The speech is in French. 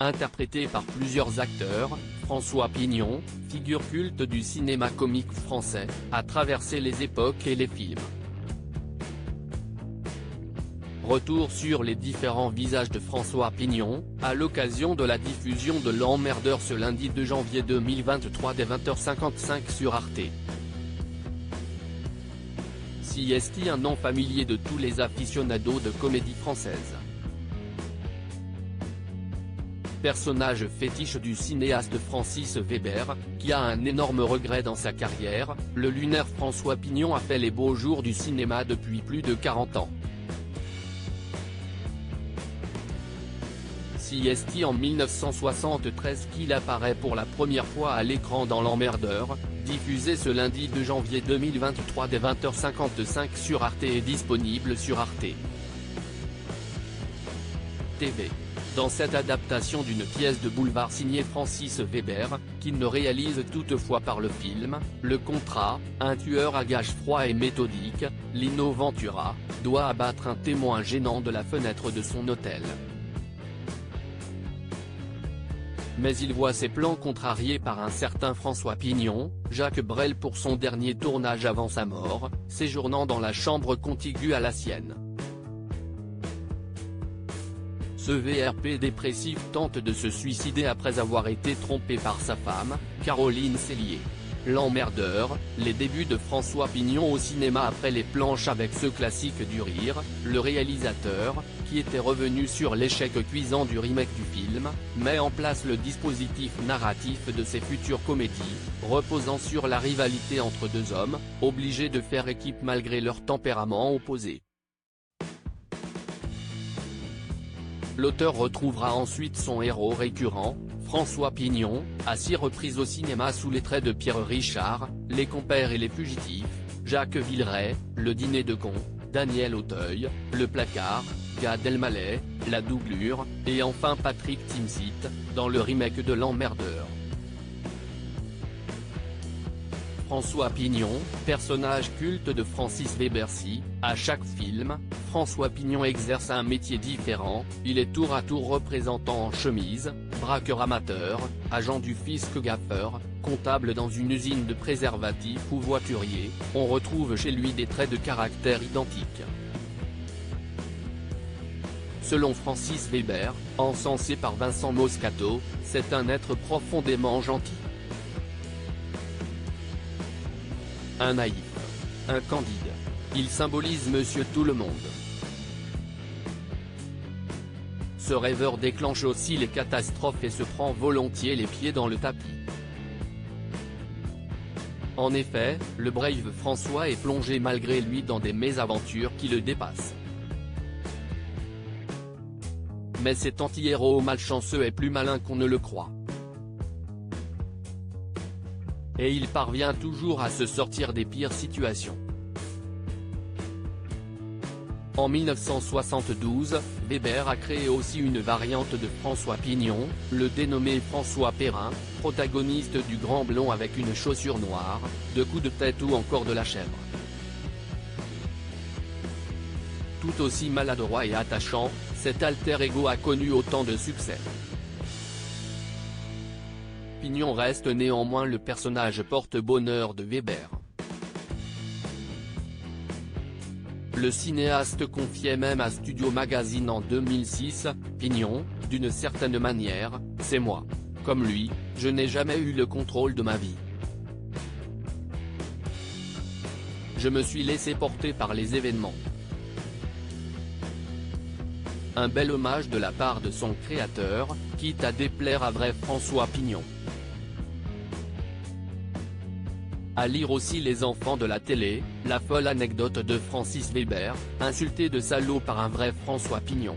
Interprété par plusieurs acteurs, François Pignon, figure culte du cinéma comique français, a traversé les époques et les films. Retour sur les différents visages de François Pignon, à l'occasion de la diffusion de L'Emmerdeur ce lundi 2 janvier 2023 dès 20h55 sur Arte. CST, un nom familier de tous les aficionados de comédie française. Personnage fétiche du cinéaste Francis Weber, qui a un énorme regret dans sa carrière, le lunaire François Pignon a fait les beaux jours du cinéma depuis plus de 40 ans. CST en 1973 qu'il apparaît pour la première fois à l'écran dans L'Emmerdeur, diffusé ce lundi 2 janvier 2023 dès 20h55 sur Arte et disponible sur Arte TV. Dans cette adaptation d'une pièce de boulevard signée Francis Weber, qu'il ne réalise toutefois par le film, Le Contrat, un tueur à gages froid et méthodique, Lino Ventura, doit abattre un témoin gênant de la fenêtre de son hôtel. Mais il voit ses plans contrariés par un certain François Pignon, Jacques Brel pour son dernier tournage avant sa mort, séjournant dans la chambre contiguë à la sienne. Ce VRP dépressif tente de se suicider après avoir été trompé par sa femme, Caroline Cellier. L'Emmerdeur, les débuts de François Pignon au cinéma après les planches avec ce classique du rire, le réalisateur, qui était revenu sur l'échec cuisant du remake du film, met en place le dispositif narratif de ses futures comédies, reposant sur la rivalité entre deux hommes, obligés de faire équipe malgré leur tempérament opposé. L'auteur retrouvera ensuite son héros récurrent, François Pignon, à 6 reprises au cinéma sous les traits de Pierre Richard, Les Compères et les Fugitifs, Jacques Villeray, Le Dîner de cons, Daniel Auteuil, Le Placard, Gad Elmaleh, La Doublure, et enfin Patrick Timsit, dans le remake de L'Emmerdeur. François Pignon, personnage culte de Francis Weber. À chaque film, François Pignon exerce un métier différent, il est tour à tour représentant en chemise, braqueur amateur, agent du fisc gaffeur, comptable dans une usine de préservatifs ou voiturier, on retrouve chez lui des traits de caractère identiques. Selon Francis Weber, encensé par Vincent Moscato, c'est un être profondément gentil. Un naïf. Un candide. Il symbolise Monsieur Tout-le-Monde. Ce rêveur déclenche aussi les catastrophes et se prend volontiers les pieds dans le tapis. En effet, le brave François est plongé malgré lui dans des mésaventures qui le dépassent. Mais cet anti-héros malchanceux est plus malin qu'on ne le croit. Et il parvient toujours à se sortir des pires situations. En 1972, Weber a créé aussi une variante de François Pignon, le dénommé François Perrin, protagoniste du grand blond avec une chaussure noire, 2 coups de tête ou encore de la chèvre. Tout aussi maladroit et attachant, cet alter ego a connu autant de succès. Pignon reste néanmoins le personnage porte-bonheur de Weber. Le cinéaste confiait même à Studio Magazine en 2006, Pignon, d'une certaine manière, c'est moi. Comme lui, je n'ai jamais eu le contrôle de ma vie. Je me suis laissé porter par les événements. Un bel hommage de la part de son créateur, quitte à déplaire à vrai François Pignon. À lire aussi Les enfants de la télé, la folle anecdote de Francis Weber, insulté de salaud par un vrai François Pignon.